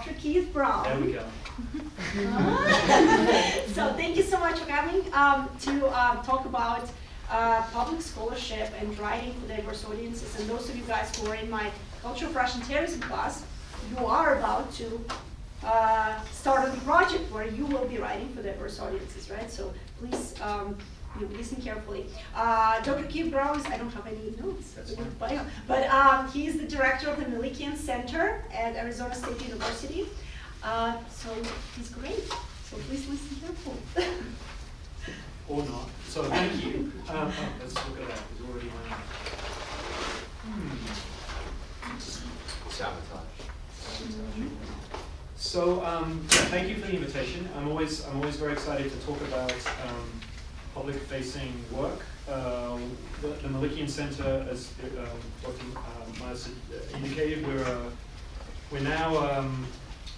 Dr. Keith Brown. There we go. So thank you so much for coming to talk about public scholarship and writing for diverse audiences. And those of you guys who are in my Culture of Russian Terrorism class, you are about to start a project where you will be writing for diverse audiences, right? So please you listen carefully. Dr. Keith Brown, I don't have any notes, but he is the director of the Melikian Center at Arizona State University. So he's great. So please listen carefully. Or not. So thank you. Let's look at that. It's already Sabotage. So thank you for the invitation. I'm always very excited to talk about public-facing work. The Melikian Center, as Dr. Myers indicated, we're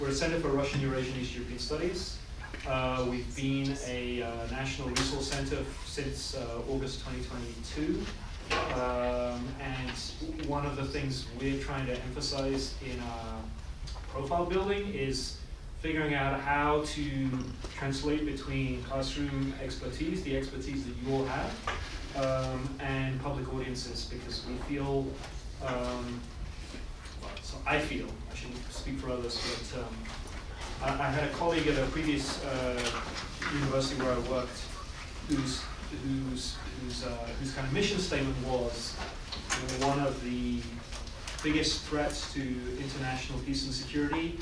a Center for Russian, Eurasian, East European Studies. We've been a national resource center since August 2022. And one of the things we're trying to emphasize in our profile building is figuring out how to translate between classroom expertise, the expertise that you all have, and public audiences, because we feel, so I feel, I shouldn't speak for others, but I had a colleague at a previous university where I worked whose kind of mission statement was, one of the biggest threats to international peace and security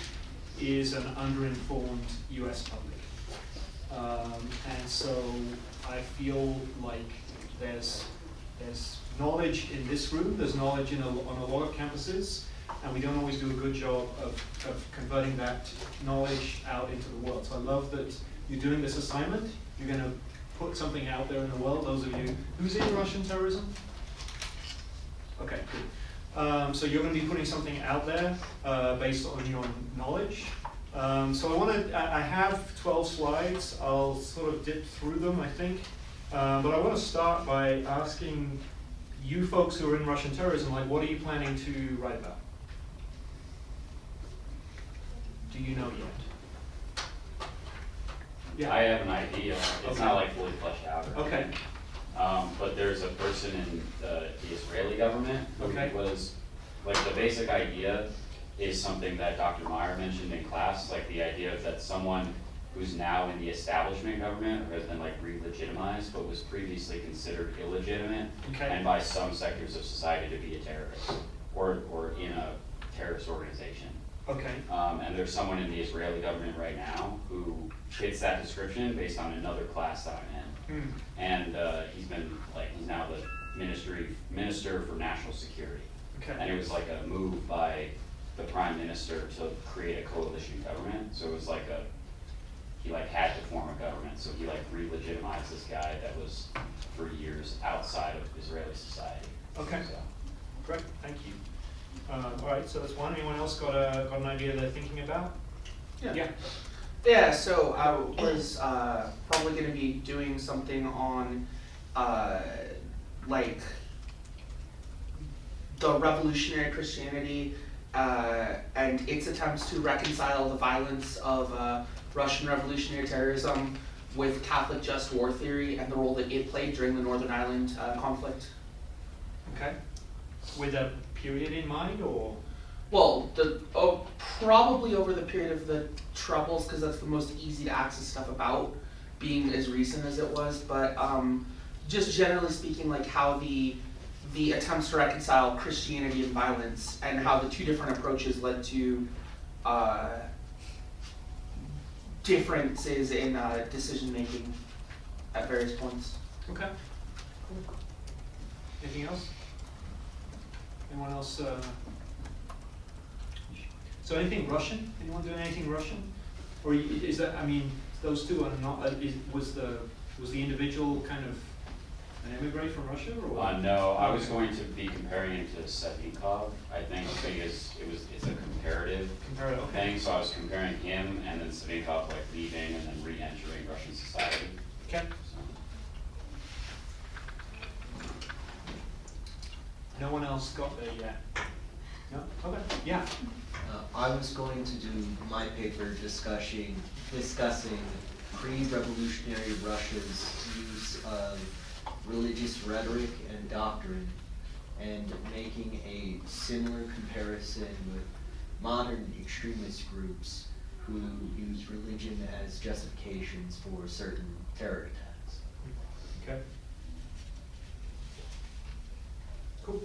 is an underinformed US public. And so I feel like there's knowledge in this room, there's knowledge on a lot of campuses, and we don't always do a good job of converting that knowledge out into the world. So I love that you're doing this assignment. You're going to put something out there in the world. Those of you, who's in Russian terrorism? Okay, good. So you're going to be putting something out there based on your knowledge. So I have 12 slides. I'll sort of dip through them, I think. But I want to start by asking you folks who are in Russian terrorism, like, what are you planning to write about? Do you know yet? Yeah, I have an idea. It's not like fully fleshed out. Okay. But there's a person in the Israeli government who was, like, the basic idea is something that Dr. Meyer mentioned in class, like the idea that someone who's now in the establishment government has been like re-legitimized, but was previously considered illegitimate, and by some sectors of society to be a terrorist or in a terrorist organization. Okay. And there's someone in the Israeli government right now who fits that description based on another class that I'm in. And he's now the minister for national security. Okay. And it was like a move by the prime minister to create a coalition government. So it was like he had to form a government. So he re-legitimized this guy that was for years outside of Israeli society. Okay. So. Great, thank you. All right, so that's one. Anyone else got an idea they're thinking about? Yeah. Yeah, so I was probably going to be doing something on the revolutionary Christianity and its attempts to reconcile the violence of Russian revolutionary terrorism with Catholic just war theory and the role that it played during the Northern Ireland conflict. Okay. With a period in mind, or? Well, probably over the period of the Troubles, because that's the most easy to access stuff about, being as recent as it was. But just generally speaking, like how the attempts to reconcile Christianity and violence, and how the two different approaches led to differences in decision making at various points. Okay. Cool. Anything else? Anyone else? So anything Russian? Anyone doing anything Russian? Or is that? I mean, those two are not. Was the individual kind of an immigrant from Russia, or? No, I was going to be comparing him to Savinkov. I think because it's a comparative thing. So I was comparing him and then Savinkov leaving and then re-entering Russian society. Okay. No one else got there yet. No? Okay, yeah. I was going to do my paper discussing pre-revolutionary Russia's use of religious rhetoric and doctrine, and making a similar comparison with modern extremist groups who use religion as justifications for certain terror attacks. Okay. Cool.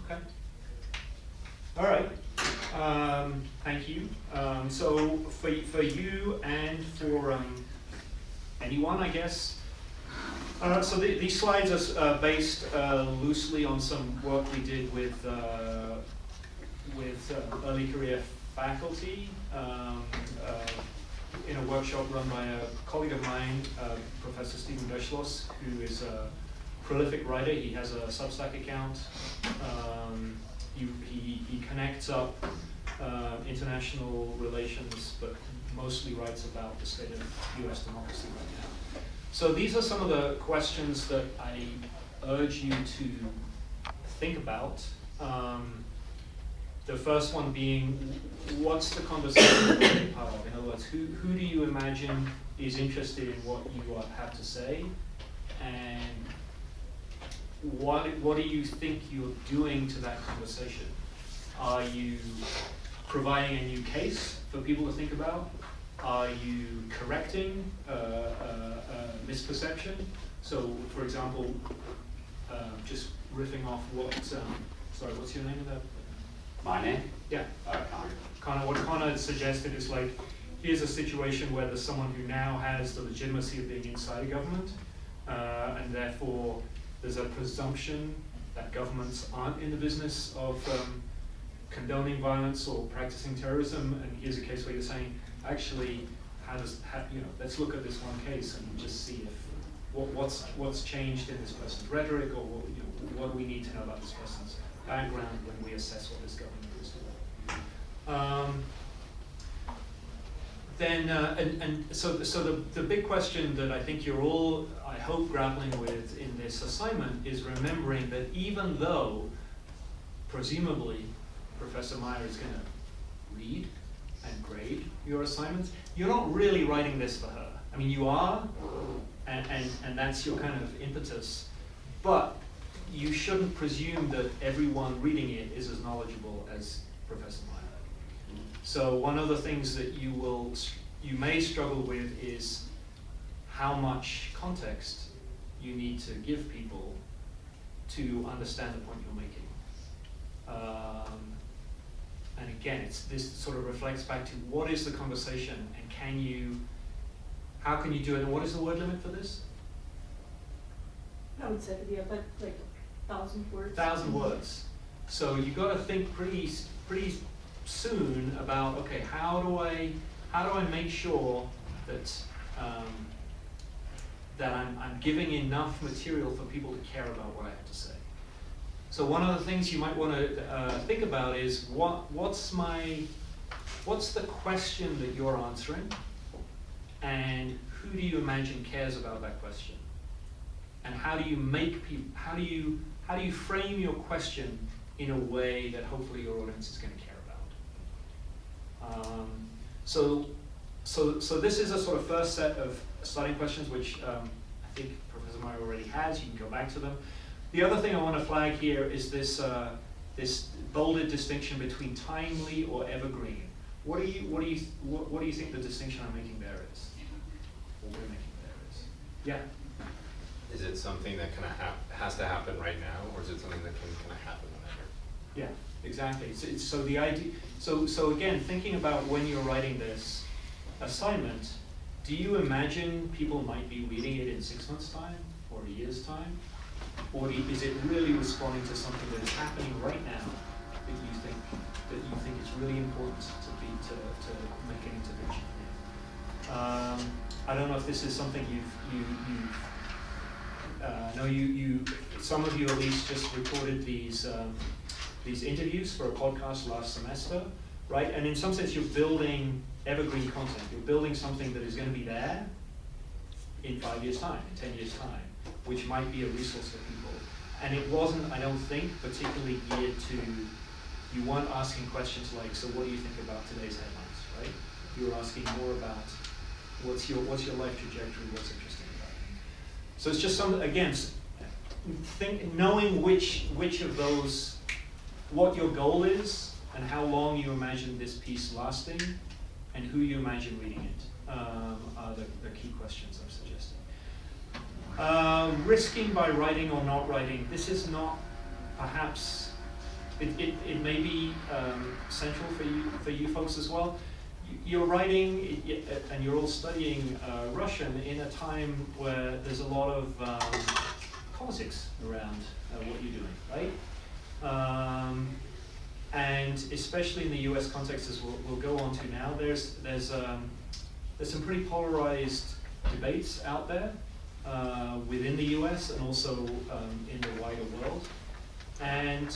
Okay. All right. Thank you. So for you and for anyone, I guess. So these slides are based loosely on some work we did with early career faculty in a workshop run by a colleague of mine, Professor Stephen Deschloss, who is a prolific writer. He has a Substack account. He connects up international relations, but mostly writes about the state of US democracy right now. So these are some of the questions that I urge you to think about. The first one being, what's the conversation you're being part of? In other words, who do you imagine is interested in what you have to say? And what do you think you're doing to that conversation? Are you providing a new case for people to think about? Are you correcting misperception? So, for example, just riffing off what, sorry, what's your name of that? My name? Yeah. Connor. Connor, what Connor suggested is like, here's a situation where there's someone who now has the legitimacy of being inside a government, and therefore there's a presumption that governments aren't in the business of condoning violence or practicing terrorism, and here's a case where you're saying, actually, let's look at this one case and just see if what's changed in this person's rhetoric, or what do we need to know about this person's background when we assess what this government is doing. So the big question that I think you're all, I hope, grappling with in this assignment is remembering that even though, presumably, Professor Meyer is going to read and grade your assignments, you're not really writing this for her. I mean, you are, and that's your kind of impetus, but you shouldn't presume that everyone reading it is as knowledgeable as Professor Meyer. So one of the things that you may struggle with is how much context you need to give people to understand the point you're making. And again, this sort of reflects back to what is the conversation, and how can you do it, and what is the word limit for this? I would say, yeah, but like 1,000 words. 1,000 words. So you've got to think pretty soon about, okay, how do I make sure that that I'm giving enough material for people to care about what I have to say. So one of the things you might want to think about is what's the question that you're answering, and who do you imagine cares about that question, and how do you frame your question in a way that hopefully your audience is going to care about. So this is a sort of first set of starting questions, which I think Professor Meyer already has. You can go back to them. The other thing I want to flag here is this bolded distinction between timely or evergreen. What do you think the distinction I'm making there is? Or we're making there is? Yeah. Is it something that kind of has to happen right now, or is it something that can kind of happen whenever? Yeah, exactly. So the idea. So again, thinking about when you're writing this assignment, do you imagine people might be reading it in 6 months' time or a year's time? Or is it really responding to something that is happening right now that you think is really important to make an intervention in? I don't know if this is something some of you at least just recorded these interviews for a podcast last semester, right? And in some sense, you're building evergreen content. You're building something that is going to be there in 5 years' time, in 10 years' time, which might be a resource for people. And it wasn't, I don't think, particularly geared to You weren't asking questions like, so what do you think about today's headlines, right? You were asking more about what's your life trajectory, what's interesting about it. So it's just some, again, knowing which of those, what your goal is and how long you imagine this piece lasting and who you imagine reading it are the key questions I'm suggesting. Risking by writing or not writing, this is not perhaps, it may be central for you folks as well. You're writing and you're all studying Russian in a time where there's a lot of politics around what you're doing, right? And especially in the US context, as we'll go on to now, there's some pretty polarized debates out there within the US and also in the wider world. And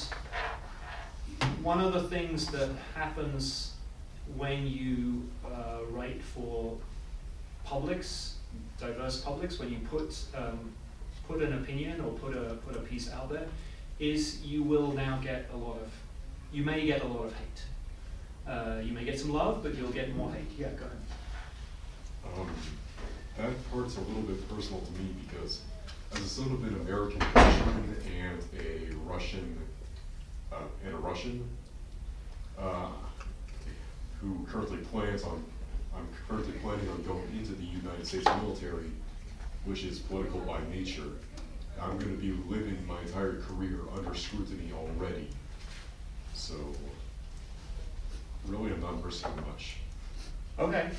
one of the things that happens when you write for publics, diverse publics, when you put an opinion or put a piece out there, is you will now get you may get a lot of hate. You may get some love, but you'll get more hate. Yeah, go ahead. That part's a little bit personal to me because as a son of an American Christian and a Russian, who currently I'm currently planning on going into the United States military, which is political by nature. I'm going to be living my entire career under scrutiny already. So, really I'm not risking much. Okay.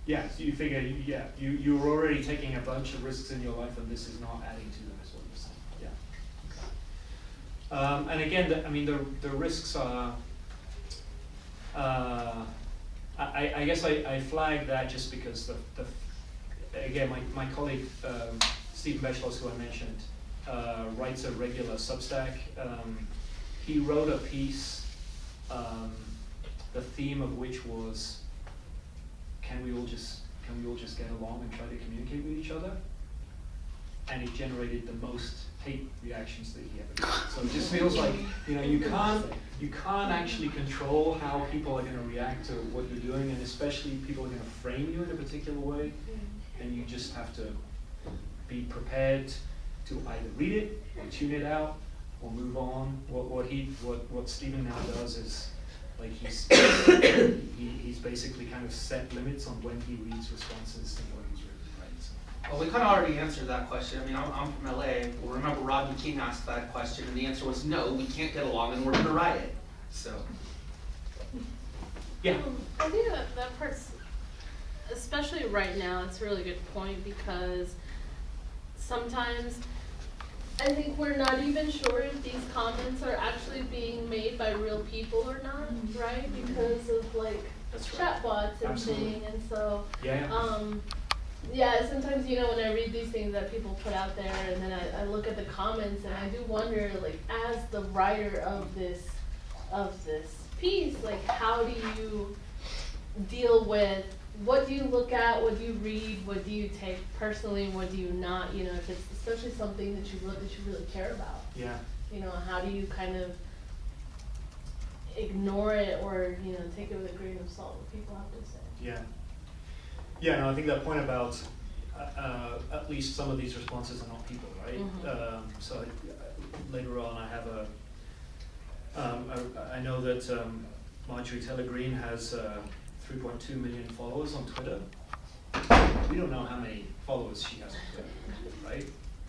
Yeah, so you figure, you were already taking a bunch of risks in your life and this is not adding to them, is what you're saying. Yeah. And again, the risks are, I guess I flagged that just because again, my colleague, Stephen Beschloss, who I mentioned, writes a regular Substack. He wrote a piece, the theme of which was, can we all just get along and try to communicate with each other? And it generated the most hate reactions that he ever got. So it just feels like, you can't actually control how people are going to react to what you're doing, and especially people are going to frame you in a particular way, and you just have to be prepared to either read it or tune it out or move on. What Stephen now does is, like, he's basically kind of set limits on when he reads responses to what he's written, right? So. Well, we kind of already answered that question. I mean, I'm from LA. Well, remember Rodney King asked that question, and the answer was no, we can't get along, and we're going to riot. So. Yeah. I think that part's, especially right now, it's a really good point because sometimes I think we're not even sure if these comments are actually being made by real people or not, right? Because of like chatbots and things, and so sometimes when I read these things that people put out there, and then I look at the comments, and I do wonder, like, as the writer of this piece, like, how do you deal with, what do you look at, what do you read, what do you take personally, and what do you not, if it's especially something that you really care about. Yeah. How do you kind of ignore it or, take it with a grain of salt, what people have to say. Yeah. Yeah, no, I think that point about at least some of these responses are not people, right? Mm-hmm. So later on I have I know that Marjorie Taylor Greene has 3.2 million followers on Twitter. We don't know how many followers she has on Twitter, right?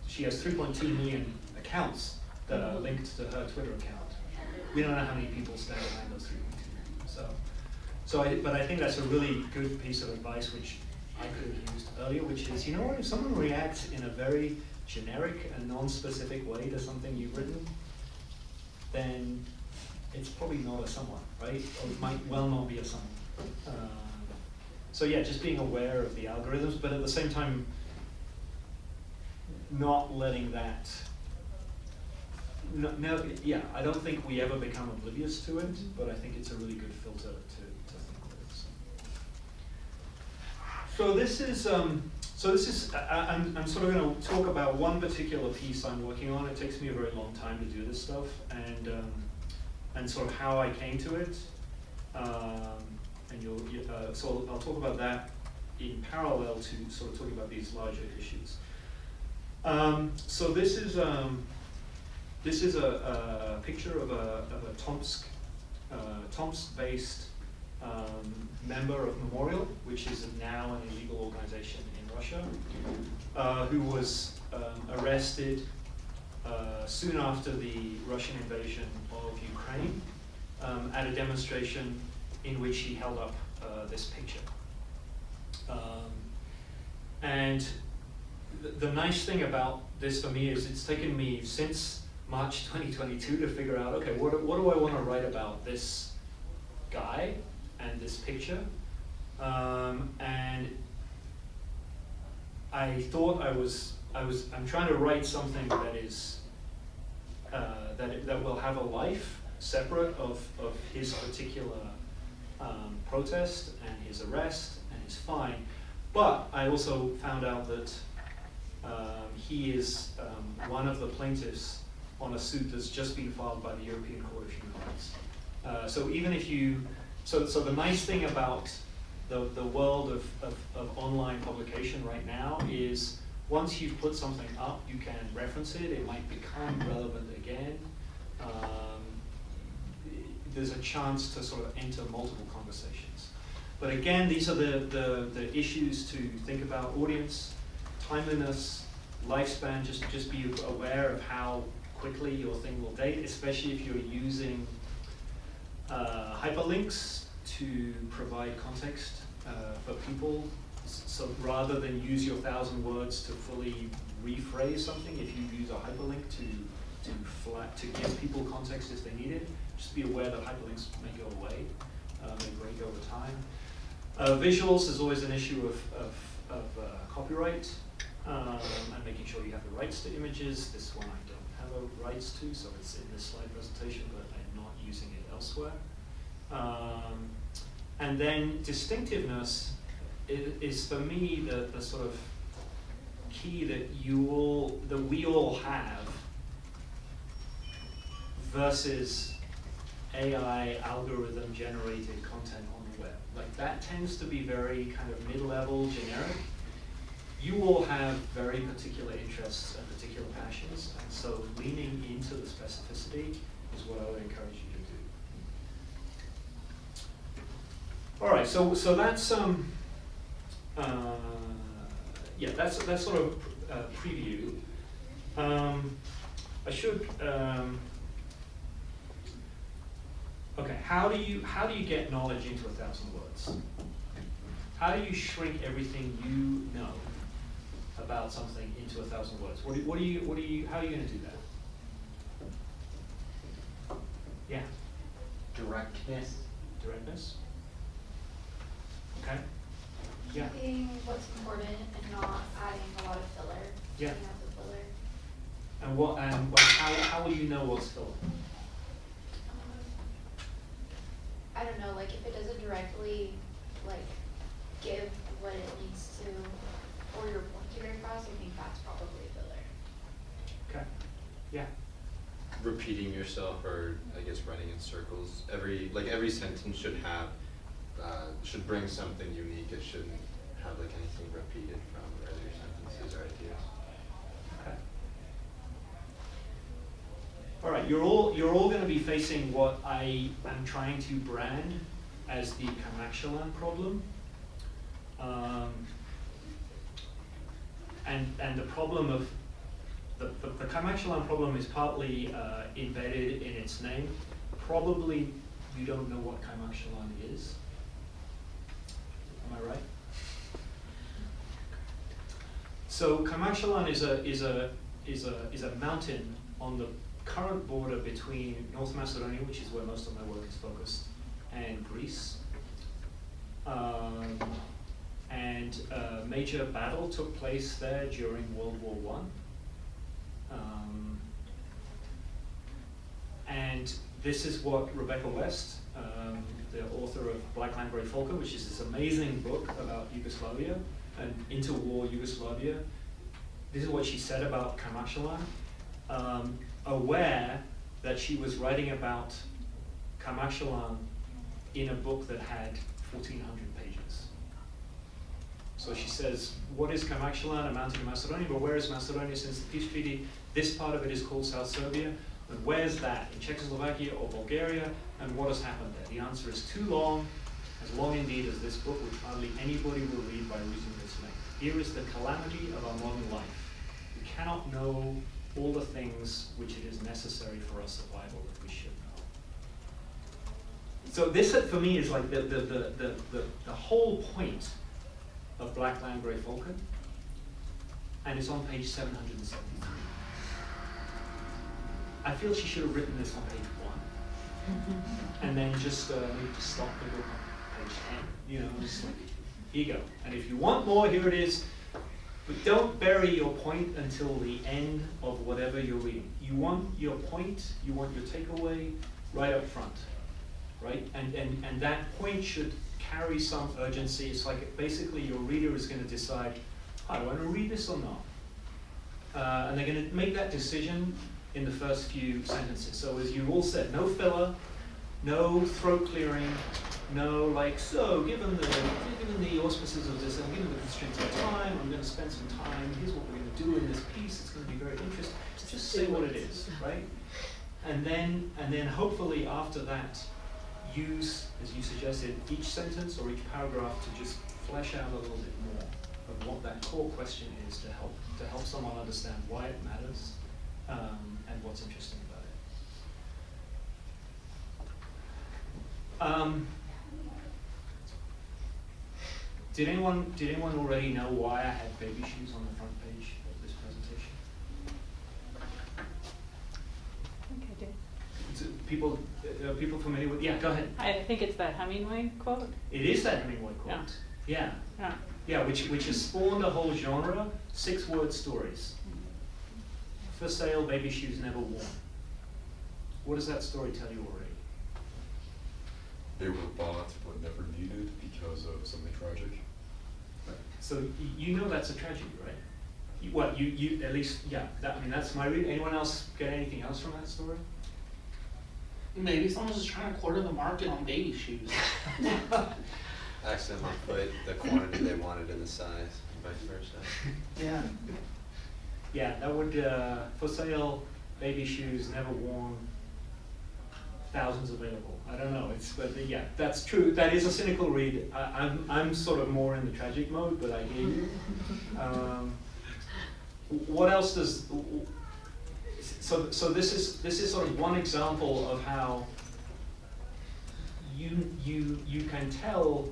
She has 3.2 million accounts that are linked to her Twitter account. We don't know how many people stand behind those 3.2 million. But I think that's a really good piece of advice which I could have used earlier, which is, what, if someone reacts in a very generic and non-specific way to something you've written, then it's probably not a someone, right? Or it might well not be a someone. So yeah, just being aware of the algorithms, but at the same time, not letting that. I don't think we ever become oblivious to it, but I think it's a really good filter to think with. So this is I'm sort of going to talk about one particular piece I'm working on. It takes me a very long time to do this stuff, and and sort of how I came to it. So I'll talk about that in parallel to sort of talking about these larger issues. So this is a picture of a Tomsk-based member of Memorial, which is now an illegal organization in Russia, who was arrested soon after the Russian invasion of Ukraine at a demonstration in which he held up this picture. And the nice thing about this for me is it's taken me since March 2022 to figure out, okay, what do I want to write about this guy and this picture? And I thought I'm trying to write something that is that will have a life separate of his particular protest and his arrest and his fine. But I also found out that he is one of the plaintiffs on a suit that's just been filed by the European Court of Human Rights. So even if you, so the nice thing about the world of online publication right now is once you've put something up, you can reference it, it might become relevant again. There's a chance to sort of enter multiple conversations. But again, these are the issues to think about: audience, timeliness, lifespan. Just be aware of how quickly your thing will date, especially if you're using hyperlinks to provide context for people. So rather than use your 1,000 words to fully rephrase something, if you use a hyperlink to give people context if they need it, just be aware that hyperlinks may go away, may break over time. Visuals is always an issue of copyright and making sure you have the rights to images. This one I don't have rights to, so it's in this slide presentation, but I'm not using it elsewhere. And then distinctiveness is for me the sort of key that we all have versus AI algorithm generated content on the web. Like that tends to be very kind of mid-level generic. You all have very particular interests and particular passions, and so leaning into the specificity is what I would encourage you to do. All right, so that's that's sort of preview. I should. Okay, how do you get knowledge into 1,000 words? How do you shrink everything you know about something into 1,000 words? How are you going to do that? Yeah. Directness. Directness. Okay. Yeah. Keeping what's important and not adding a lot of filler. Yeah. Taking out the filler. And how will you know what's filler? I don't know, like if it doesn't directly like give what it needs to or your point to get across, I think that's probably filler. Okay. Yeah. Repeating yourself, or I guess writing in circles. Every sentence should have should bring something unique. It shouldn't have like anything repeated from earlier sentences or ideas. Okay. All right, you're all going to be facing what I am trying to brand as the Kamakshalan problem, and the problem of the Kamakshalan problem is partly embedded in its name. Probably you don't know what Kamakshalan is. Am I right? So Kamakshalan is a mountain on the current border between North Macedonia, which is where most of my work is focused, and Greece. And a major battle took place there during World War I. And this is what Rebecca West, the author of Black Line Grey Folka, which is this amazing book about Yugoslavia and interwar Yugoslavia, this is what she said about Kamakshalan. Aware that she was writing about Kamakshalan in a book that had 1,400 pages. So she says, what is Kamakshalan? A mountain in Macedonia, but where is Macedonia since the peace treaty? This part of it is called South Serbia. And where's that? In Czechoslovakia or Bulgaria? And what has happened there? The answer is too long, as long indeed as this book, which hardly anybody will read by reason of its length. Here is the calamity of our modern life. We cannot know all the things which it is necessary for our survival that we should know. So this, for me, is like the whole point of Black Land, Grey Falcon, and it's on page 773. I feel she should have written this on page 1, and then just maybe just stop the book on page 10. You know, just like, here you go. And if you want more, here it is. But don't bury your point until the end of whatever you're reading. You want your point, you want your takeaway right up front, right? And that point should carry some urgency. It's like basically your reader is going to decide, do I want to read this or not? And they're going to make that decision in the first few sentences. So as you all said, no filler, no throat clearing, no like, so given the auspices of this, and given the constraints of time, I'm going to spend some time, here's what we're going to do in this piece, it's going to be very interesting. Just say what it is, right? And then hopefully after that, use, as you suggested, each sentence or each paragraph to just flesh out a little bit more of what that core question is to help someone understand why it matters and what's interesting about it. Did anyone already know why I had baby shoes on the front page of this presentation? I think I did. People familiar with? Yeah, go ahead. I think it's that Hemingway quote. It is that Hemingway quote. Yeah. Yeah, which has spawned a whole genre, 6-word stories. For sale, baby shoes never worn. What does that story tell you already? They were bought but never needed because of something tragic. So you know that's a tragedy, right? You at least, yeah. That's my read. Anyone else get anything else from that story? Maybe someone's just trying to corner the market on baby shoes. Accidentally put the quantity they wanted in the size, and vice versa. Yeah. Yeah, that would, for sale, baby shoes, never worn, thousands available. I don't know, but yeah, that's true. That is a cynical read. I'm sort of more in the tragic mode, but I hear you. What else does, so this is sort of one example of how you can tell.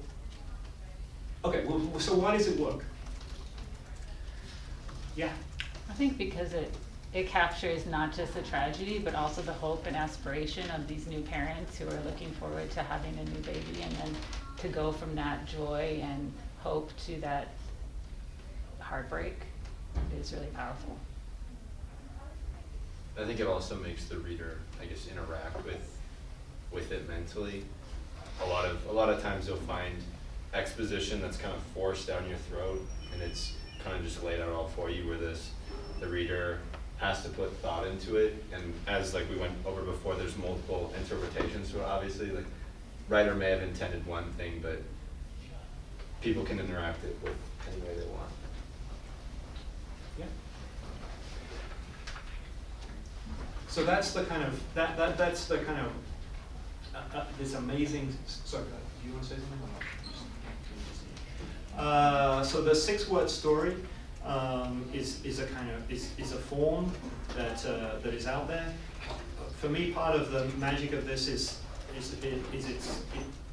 Okay, well, so why does it work? Yeah. I think because it captures not just the tragedy, but also the hope and aspiration of these new parents who are looking forward to having a new baby, and then to go from that joy and hope to that heartbreak is really powerful. I think it also makes the reader, I guess, interact with it mentally. A lot of times you'll find exposition that's kind of forced down your throat, and it's kind of just laid out all for you, where the reader has to put thought into it. And as like we went over before, there's multiple interpretations to it. Obviously, like writer may have intended one thing, but people can interact it with any way they want. Yeah. So that's the kind of that's the kind of this amazing. Sorry, do you want to say something? So the 6-word story is a form that is out there. For me, part of the magic of this is it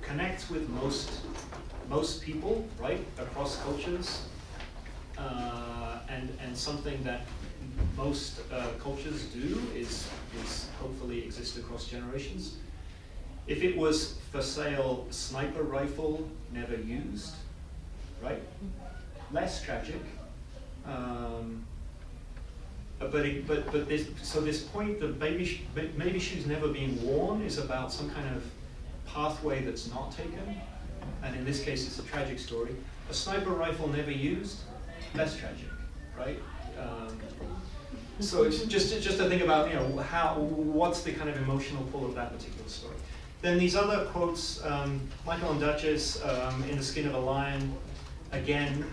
connects with most people, right, across cultures, and something that most cultures do is hopefully exist across generations. If it was for sale, sniper rifle never used, right? Less tragic. But this point, the baby shoes never being worn is about some kind of pathway that's not taken, and in this case, it's a tragic story. A sniper rifle never used, less tragic, right? So it's just to think about, what's the kind of emotional pull of that particular story. Then these other quotes, Michael and Duchess, in the skin of a lion, again,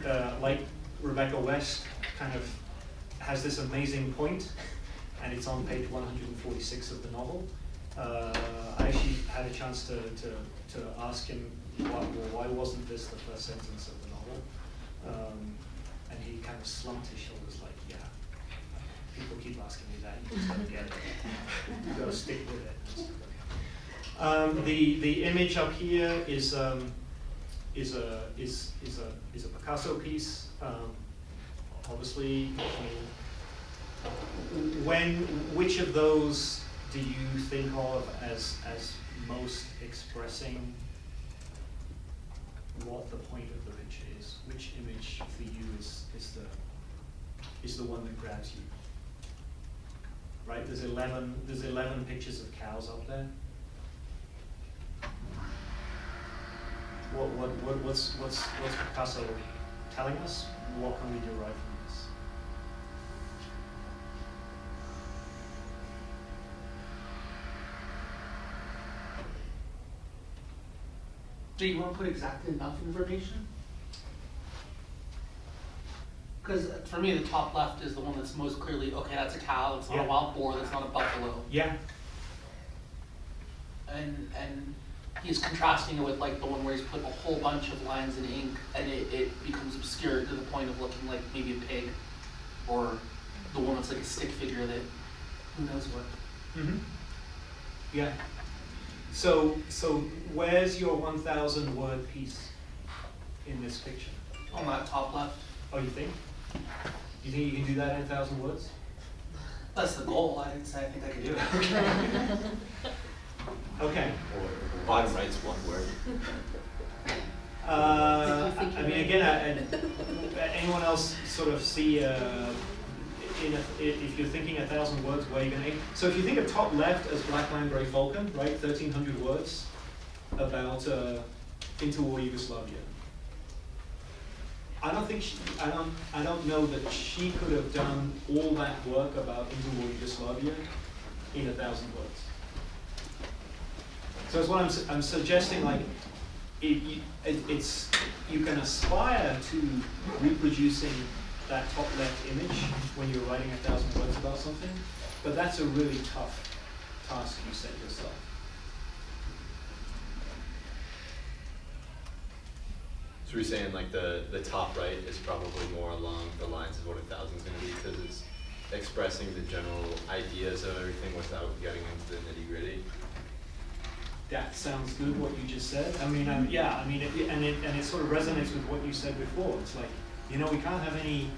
like Rebecca West, kind of has this amazing point, and it's on page 146 of the novel. I actually had a chance to ask him, why wasn't this the first sentence of the novel? And he kind of slumped his shoulders like, yeah, people keep asking me that, you just gotta get it. You gotta stick with it. The image up here is a Picasso piece. Obviously, which of those do you think of as most expressing what the point of the picture is? Which image for you is the one that grabs you? Right, there's 11 pictures of cows up there. What's Picasso telling us? What can we derive from this? Do you want to put exactly enough information? Because for me, the top left is the one that's most clearly, okay, that's a cow, it's not Yeah. a wild boar, that's not a buffalo. Yeah. And he's contrasting it with like the one where he's put a whole bunch of lines in ink and it becomes obscured to the point of looking like maybe a pig, or the one that's like a stick figure that who knows what. Mm-hmm. Yeah. So where's your 1,000 word piece in this picture? On that top left. Oh, you think? You think you can do that in 1,000 words? That's the goal. I didn't say I think I could do it. Okay. Or bottom right's one word. I mean, again, anyone else sort of see, if you're thinking 1,000 words, where you're going to aim? So if you think of top left as Black Line Grey Falcon, right, 1,300 words about interwar Yugoslavia. I don't know that she could have done all that work about interwar Yugoslavia in 1,000 words. So that's what I'm suggesting, like, you can aspire to reproducing that top left image when you're writing 1,000 words about something, but that's a really tough task you set yourself. So we're saying like the top right is probably more along the lines of what 1,000 is going to be, because it's expressing the general ideas of everything without getting into the nitty gritty. That sounds good, what you just said. I mean, yeah, I mean, it sort of resonates with what you said before. It's like, we can't have any,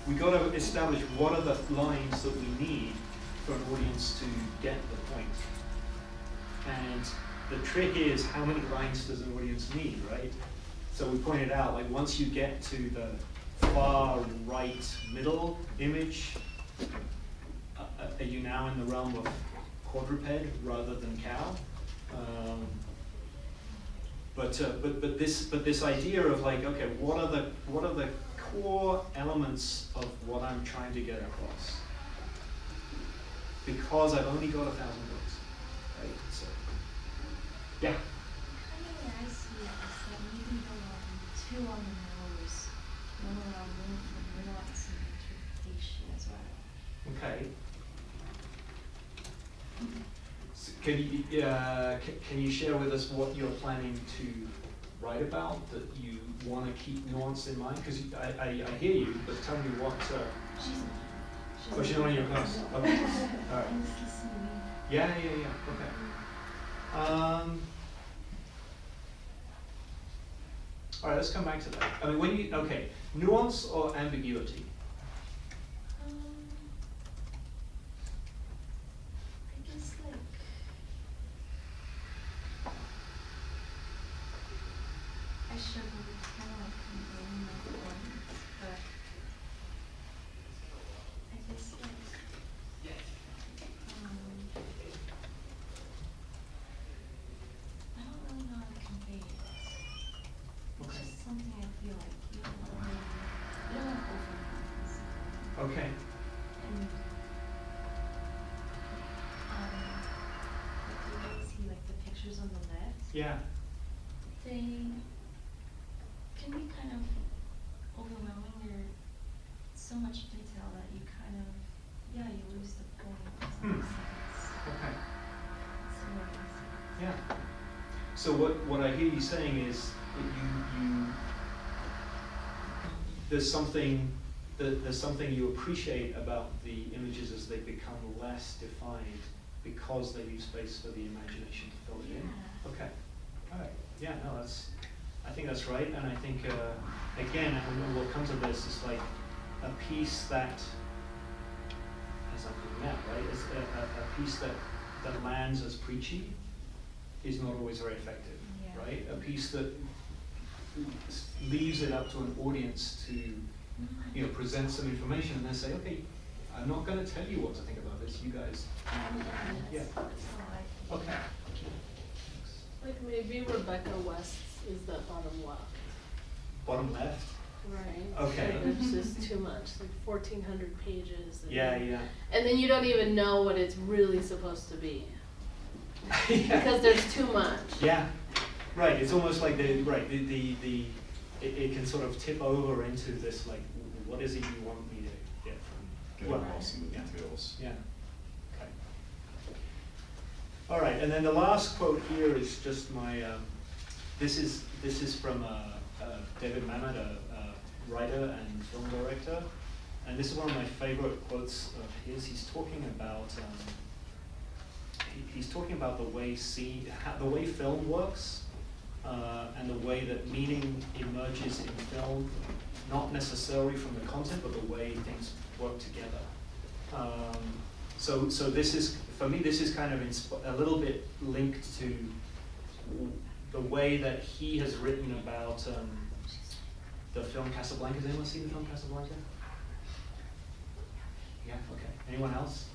we got to establish what are the lines that we need for an audience to get the point. And the trick is, how many lines does an audience need, right? So we pointed out, like, once you get to the far right middle image, are you now in the realm of quadruped rather than cow? But this idea of like, okay, what are the core elements of what I'm trying to get across? Because I've only got 1,000 words, right? So, yeah. What I see is that maybe two on the nose, one around room for nuance and interpretation as well. Okay. So can you share with us what you're planning to write about that you want to keep nuance in mind? Because I hear you, but tell me what. She's not in your class. Okay. All right. Yeah. Okay. All right. Let's come back to that. I mean, nuance or ambiguity? I guess I struggle with kind of like conveying my feelings, but I guess I don't really know how to convey it. It's just something I feel like you don't want to overanalyze. Okay. And like you guys see like the pictures Yeah. they can be kind of overwhelming. They're so much detail that you kind of, yeah, you lose the point. Does that make sense? Okay. That's the way I see it. Yeah. So what I hear you saying is that there's something you appreciate about the images as they become less defined because they leave space for the imagination to fill it in. Okay. All right. Yeah. No, I think that's right, and I think again, what comes of this is like a piece that, as I'm looking at, right, is a piece that lands as preachy is not always very effective, Yeah. right? A piece that leaves it up to an audience to, you know, present some information and then say, okay, I'm not going to tell you what to think about this. You guys, yeah. That's how I feel. Okay. Like maybe Rebecca West's is the bottom left. Bottom left. Right. Okay. And it's just too much, like 1,400 pages. And Yeah, yeah. And then you don't even know what it's really supposed to be Yeah. because there's too much. Yeah, right. It's almost like it can sort of tip over into this like, what is it you want me to get from? Getting lost in the yeah. details. Yeah. Okay. All right, and then the last quote here is just my. This is from David Mamet, a writer and film director, and this is one of my favorite quotes of his. He's talking about. He's talking about the way film works, and the way that meaning emerges in film, not necessarily from the content, but the way things work together. So this is, for me, this is kind of a little bit linked to the way that he has written about the film Casablanca. Has anyone seen the film Casablanca? Yeah. Okay. Anyone else?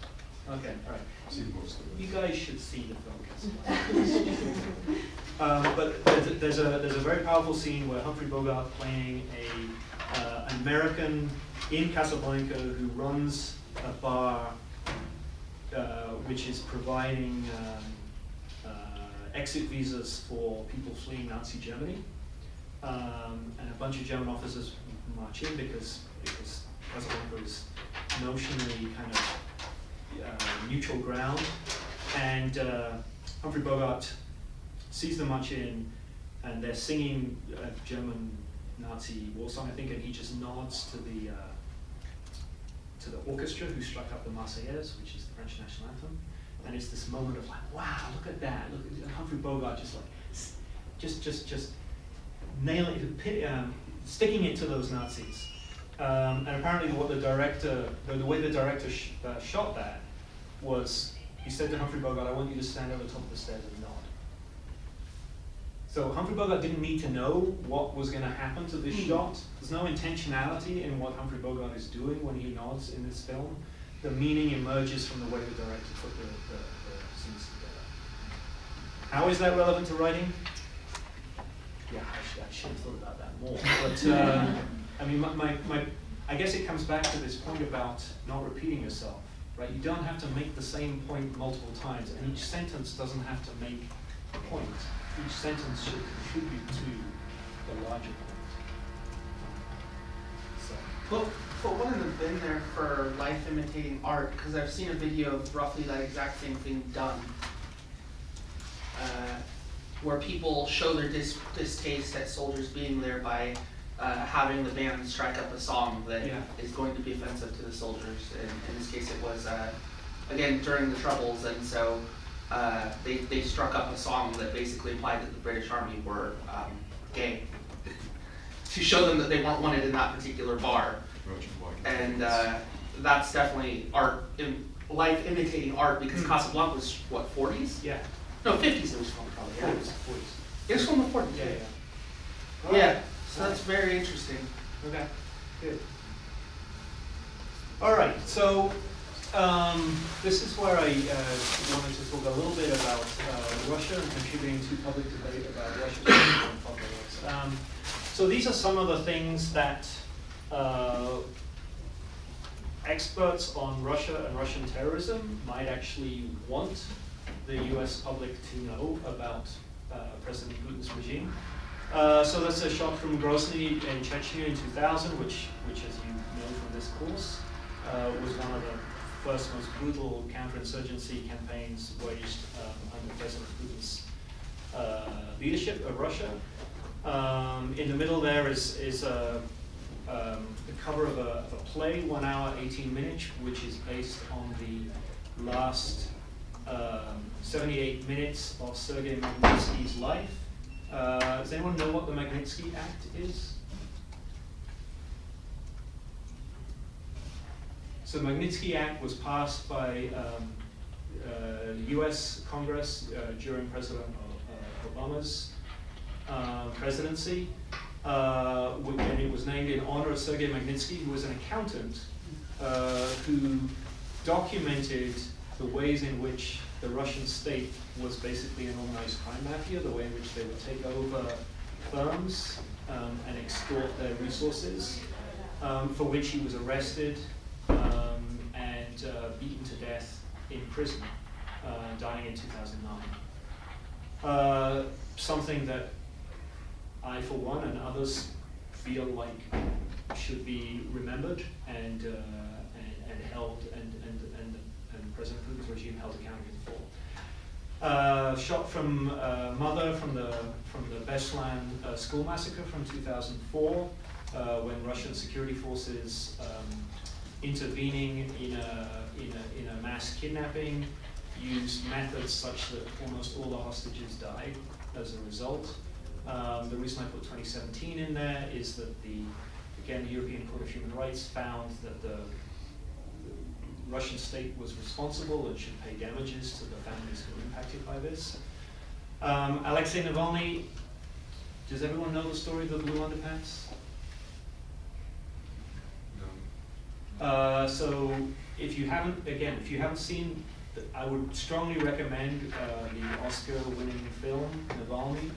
Okay. All right. Seen most of it. You guys should see the film Casablanca. But there's a very powerful scene where Humphrey Bogart playing an American in Casablanca who runs a bar which is providing exit visas for people fleeing Nazi Germany, and a bunch of German officers march in because Casablanca is notionally kind of neutral ground, and Humphrey Bogart sees them march in, and they're singing a German Nazi war song, I think, and he just nods to the orchestra who struck up the Marseillaise, which is the French national anthem, and it's this moment of like, wow, look at that, look at Humphrey Bogart just nailing it, sticking it to those Nazis. And apparently what the way the director shot that was, he said to Humphrey Bogart, I want you to stand over the top of the stairs and nod. So Humphrey Bogart didn't need to know what was going to happen to this shot. There's no intentionality in what Humphrey Bogart is doing when he nods in this film. The meaning emerges from the way the director put the scenes together. How is that relevant to writing? Yeah, I should have thought about that more. But I mean, I guess it comes back to this point about not repeating yourself, right? You don't have to make the same point multiple times, and each sentence doesn't have to make a point. Each sentence should contribute to the larger point. So. But wouldn't have been there for life imitating art, because I've seen a video of roughly that exact same thing done, where people show their distaste at soldiers being there by having the band strike up a song that is going to be offensive to the soldiers. And in this case, it was again during the Troubles, and so they struck up a song that basically implied that the British Army were gay, to show them that they weren't wanted in that particular bar. And that's definitely art, life imitating art, because Casablanca was what, 40s? Yeah. No, 50s it was from probably. Yeah. 40s. It was from the 40s. Yeah. Yeah. So that's very interesting. Okay. Good. All right. So this is where I wanted to talk a little bit about Russia and contributing to public debate about Russia's foreign policy. So these are some of the things that experts on Russia and Russian terrorism might actually want the US public to know about President Putin's regime. So that's a shot from Grozny in Chechnya in 2000, which as you know from this course, was one of the first most brutal counterinsurgency campaigns waged under President Putin's leadership of Russia. In the middle there is the cover of a play, 1 hour, 18 minutes, which is based on the last 78 minutes of Sergei Magnitsky's life. Does anyone know what the Magnitsky Act is? So the Magnitsky Act was passed by the US Congress during President Obama's presidency, and it was named in honor of Sergei Magnitsky, who was an accountant who documented the ways in which the Russian state was basically an organized crime mafia, the way in which they would take over firms and extort their resources, for which he was arrested and beaten to death in prison, dying in 2009. Something that I, for one, and others feel like should be remembered and held and President Putin's regime held accountable for. Shot from Mother from the Beslan school massacre from 2004, when Russian security forces intervening in a mass kidnapping used methods such that almost all the hostages died as a result. The reason I put 2017 in there is that the European Court of Human Rights found that the Russian state was responsible and should pay damages to the families who were impacted by this. Alexei Navalny, does everyone know the story of the Blue Underpants? No. So if you haven't seen, I would strongly recommend the Oscar-winning film Navalny.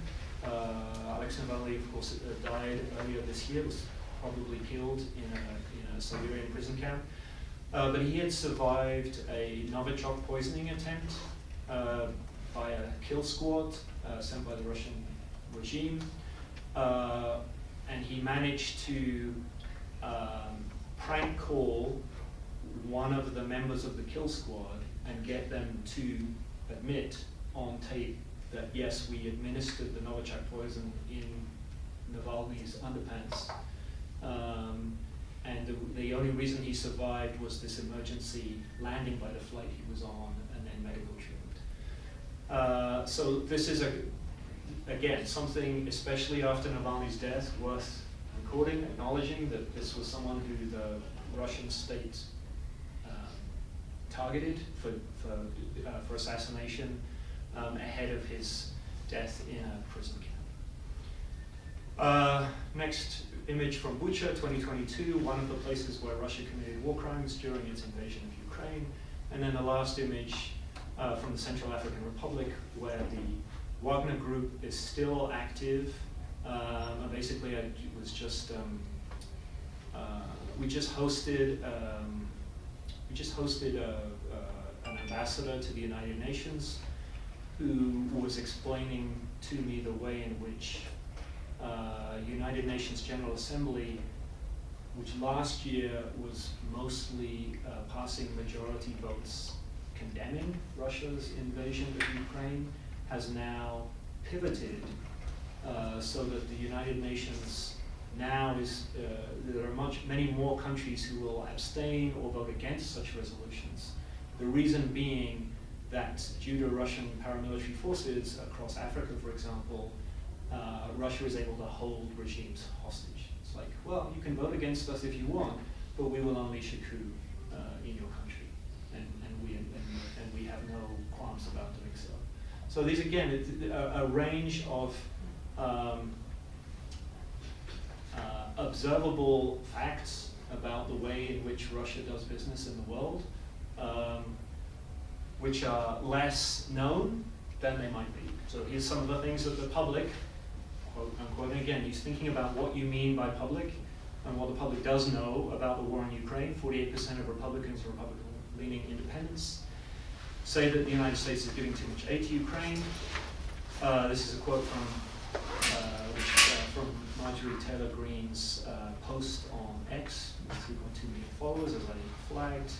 Alexei Navalny, of course, died earlier this year, was probably killed in a Siberian prison camp. But he had survived a Novichok poisoning attempt by a kill squad sent by the Russian regime. And he managed to prank call one of the members of the kill squad and get them to admit on tape that yes, we administered the Novichok poison in Navalny's underpants. And the only reason he survived was this emergency landing by the flight he was on and then medical treatment. So this is, again, something, especially after Navalny's death, worth recording, acknowledging that this was someone who the Russian state targeted for assassination ahead of his death in a prison camp. Next image from Bucha, 2022, one of the places where Russia committed war crimes during its invasion of Ukraine. And then the last image from the Central African Republic, where the Wagner Group is still active. Basically, it was just we just hosted an ambassador to the United Nations who was explaining to me the way in which United Nations General Assembly, which last year was mostly passing majority votes condemning Russia's invasion of Ukraine, has now pivoted so that the United Nations now is, there are many more countries who will abstain or vote against such resolutions. The reason being that due to Russian paramilitary forces across Africa, for example, Russia is able to hold regimes hostage. It's like, well, you can vote against us if you want, but we will unleash a coup in your country, and we have no qualms about doing so. So these, again, a range of observable facts about the way in which Russia does business in the world, which are less known than they might be. So here's some of the things that the public, quote unquote, and again, he's thinking about what you mean by public and what the public does know about the war in Ukraine. 48% of Republicans and Republican-leaning independents say that the United States is giving too much aid to Ukraine. This is a quote from Marjorie Taylor Greene's post on X, with 3.2 million followers, as I flagged,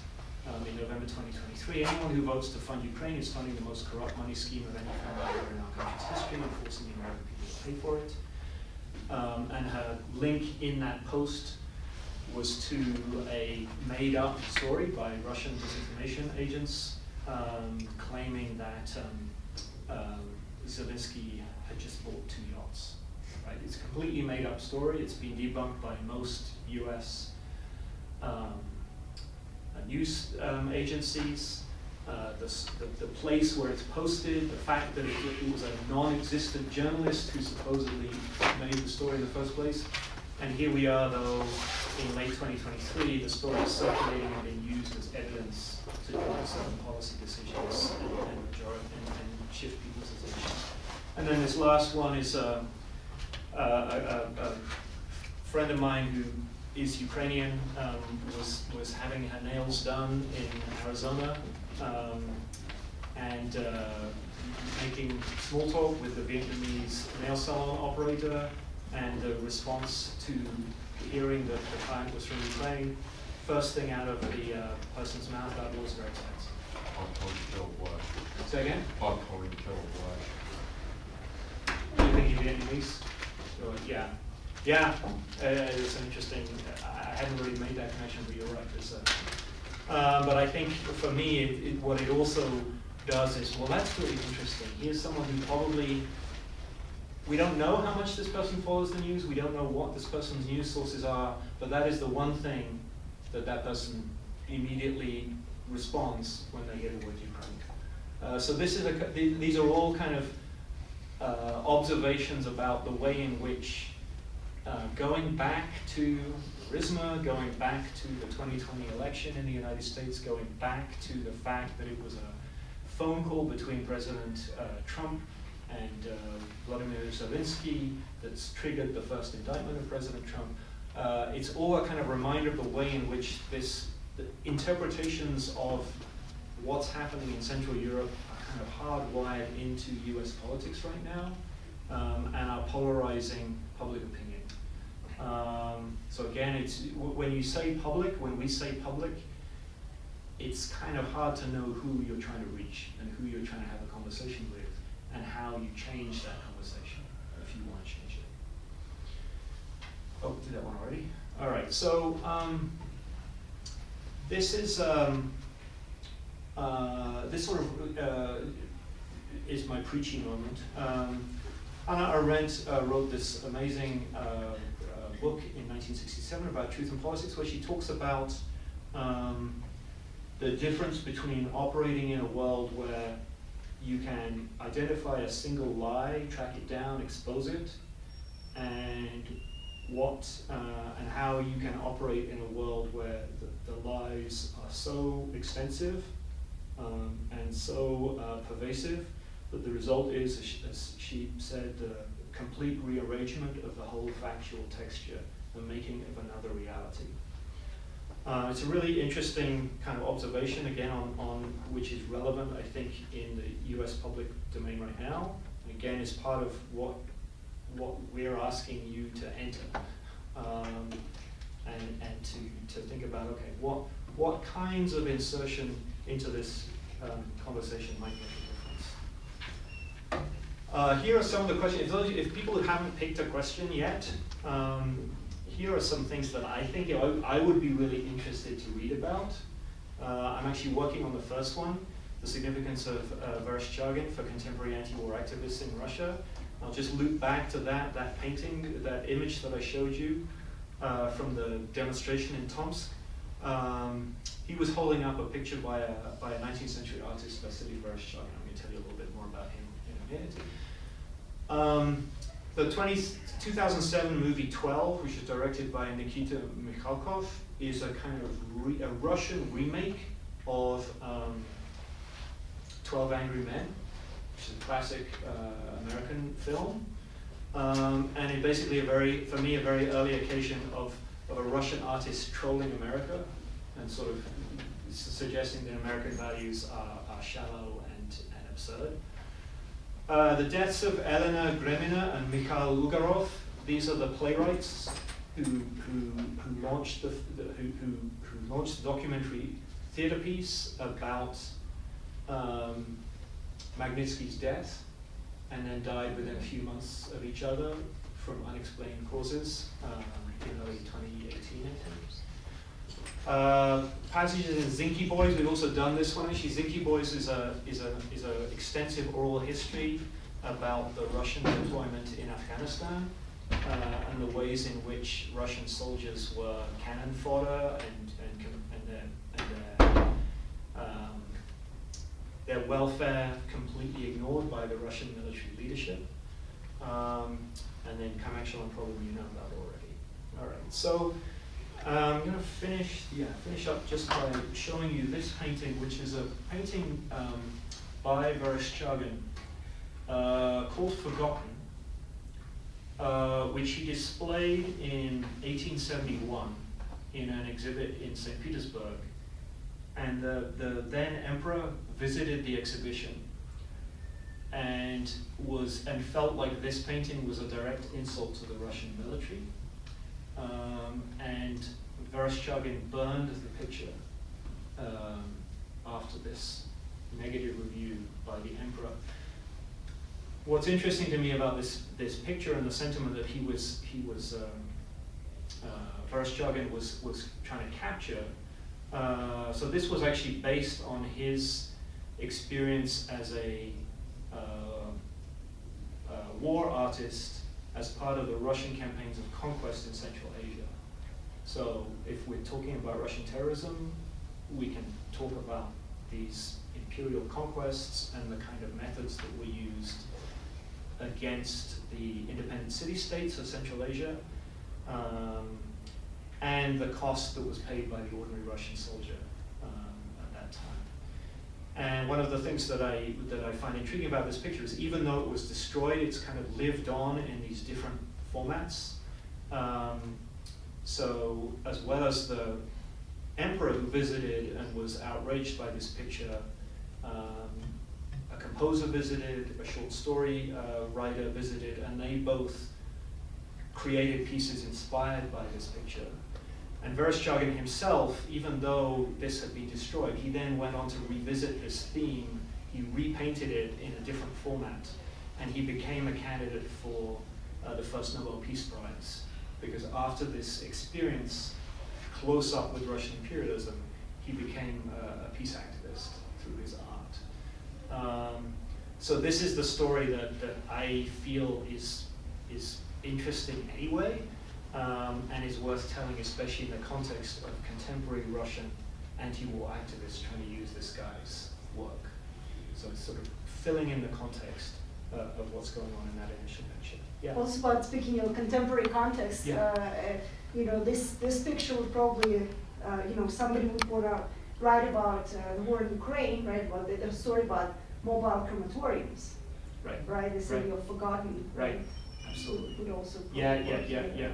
in November 2023. Anyone who votes to fund Ukraine is funding the most corrupt money scheme of any family ever in our country's history, and forcing the American people to pay for it. And her link in that post was to a made-up story by Russian disinformation agents claiming that Zelensky had just bought 2 yachts. Right? It's a completely made-up story. It's been debunked by most U.S. News agencies. The place where it's posted, the fact that it was a non-existent journalist who supposedly made the story in the first place. And here we are, though, in late 2023, the story is circulating and being used as evidence to drive certain policy decisions and shift people's attention. And then this last one is a friend of mine who is Ukrainian, was having her nails done in Arizona, and making small talk with the Vietnamese nail salon operator, and the response to hearing that the client was from Ukraine, first thing out of the person's mouth, that was very expensive. Popcorn kettle black. Say again? Popcorn kettle black. Do you think he's Vietnamese? Or, yeah. Yeah, it's an interesting, I hadn't really made that connection, but you're right. But I think for me, what it also does is, well, that's really interesting. Here's someone who probably, we don't know how much this person follows the news, we don't know what this person's news sources are, but that is the one thing that person immediately responds when they hear the word Ukraine. So this is these are all kind of observations about the way in which going back to Burisma, going back to the 2020 election in the United States, going back to the fact that it was a phone call between President Trump and Vladimir Zelensky that's triggered the first indictment of President Trump. It's all a kind of reminder of the way in which the interpretations of what's happening in Central Europe are kind of hardwired into US politics right now, and are polarizing public opinion. So again, it's when we say public, it's kind of hard to know who you're trying to reach and who you're trying to have a conversation with, and how you change that conversation if you want to change it. Oh, did that one already? All right. So this is this sort of is my preaching moment. Hannah Arendt wrote this amazing book in 1967 about truth and politics, where she talks about the difference between operating in a world where you can identify a single lie, track it down, expose it, and and how you can operate in a world where the lies are so extensive and so pervasive that the result is, as she said, complete rearrangement of the whole factual texture, the making of another reality. It's a really interesting kind of observation, again, on which is relevant, I think, in the US public domain right now. And again, is part of what we're asking you to enter, and to think about, okay, what kinds of insertion into this conversation might make a difference. Here are some of the questions. If people haven't picked a question yet, here are some things that I think I would be really interested to read about. I'm actually working on the first one, the significance of Vereshchagin for contemporary anti-war activists in Russia. I'll just loop back to that painting, that image that I showed you from the demonstration in Tomsk. He was holding up a picture by a 19th century artist, Vasily Vereshchagin. I'm going to tell you a little bit more about him in a minute. The 2007 movie 12, which is directed by Nikita Mikhalkov, is a kind of a Russian remake of 12 Angry Men, which is a classic American film. And it basically for me, a very early occasion of a Russian artist trolling America and sort of suggesting that American values are shallow and absurd. The deaths of Elena Gremina and Mikhail Ugarov. These are the playwrights who launched the documentary theater piece about Magnitsky's death, and then died within a few months of each other from unexplained causes in early 2018, I think. Passages in Zinky Boys, we've also done this one actually. Zinky Boys is a extensive oral history about the Russian deployment in Afghanistan and the ways in which Russian soldiers were cannon fodder and their welfare completely ignored by the Russian military leadership. And then Kamekshilon probably you know about already. All right, so I'm going to finish up just by showing you this painting, which is a painting by Vereshchagin called Forgotten, which he displayed in 1871 in an exhibit in St. Petersburg. And the then emperor visited the exhibition and felt like this painting was a direct insult to the Russian military. And Vereshchagin burned the picture after this negative review by the emperor. What's interesting to me about this picture and the sentiment that Vereshchagin was trying to capture. So this was actually based on his experience as a war artist as part of the Russian campaigns of conquest in Central Asia. So if we're talking about Russian terrorism, we can talk about these imperial conquests and the kind of methods that were used against the independent city-states of Central Asia, and the cost that was paid by the ordinary Russian soldier at that time. And one of the things that I find intriguing about this picture is even though it was destroyed, it's kind of lived on in these different formats. So as well as the emperor who visited and was outraged by this picture, a composer visited, a short story writer visited, and they both created pieces inspired by this picture. And Vereshchagin himself, even though this had been destroyed, he then went on to revisit this theme. He repainted it in a different format, and he became a candidate for the first Nobel Peace Prize. Because after this experience, close up with Russian imperialism, he became a peace activist through his art. So this is the story that I feel is interesting anyway. And is worth telling, especially in the context of contemporary Russian anti-war activists trying to use this guy's work. So it's sort of filling in the context of what's going on in that initial picture. Yeah. Also, but speaking of contemporary context, this picture would probably, somebody would write about the war in Ukraine, right? About the story about mobile crematoriums, right? The city of Forgotten, right? Absolutely. Would also. Yeah.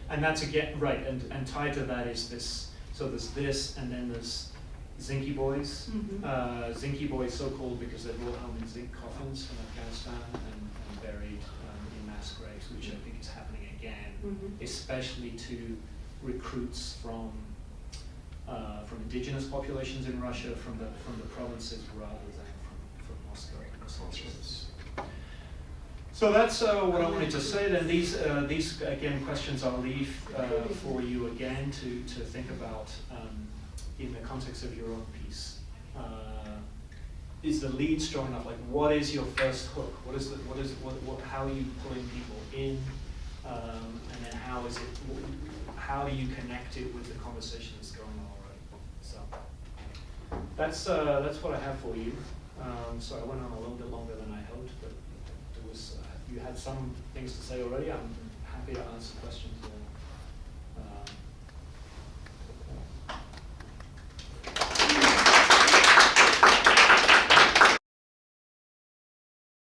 And that's again, right, and tied to that is this, so there's this, and then there's Zinky Boys. Mm-hmm. Zinky Boys so called because they're brought home in zinc coffins from Afghanistan and buried in mass graves, which I think is happening again, especially to recruits from indigenous populations in Russia, from the provinces rather than from Moscow. So that's what I wanted to say. Then these again questions I'll leave for you again to think about in the context of your own piece. Is the lead strong enough? Like, what is your first hook? How are you pulling people in? And then how do you connect it with the conversation that's going on already? So that's what I have for you. So I went on a little bit longer than I hoped, but there was. You had some things to say already. I'm happy to answer questions.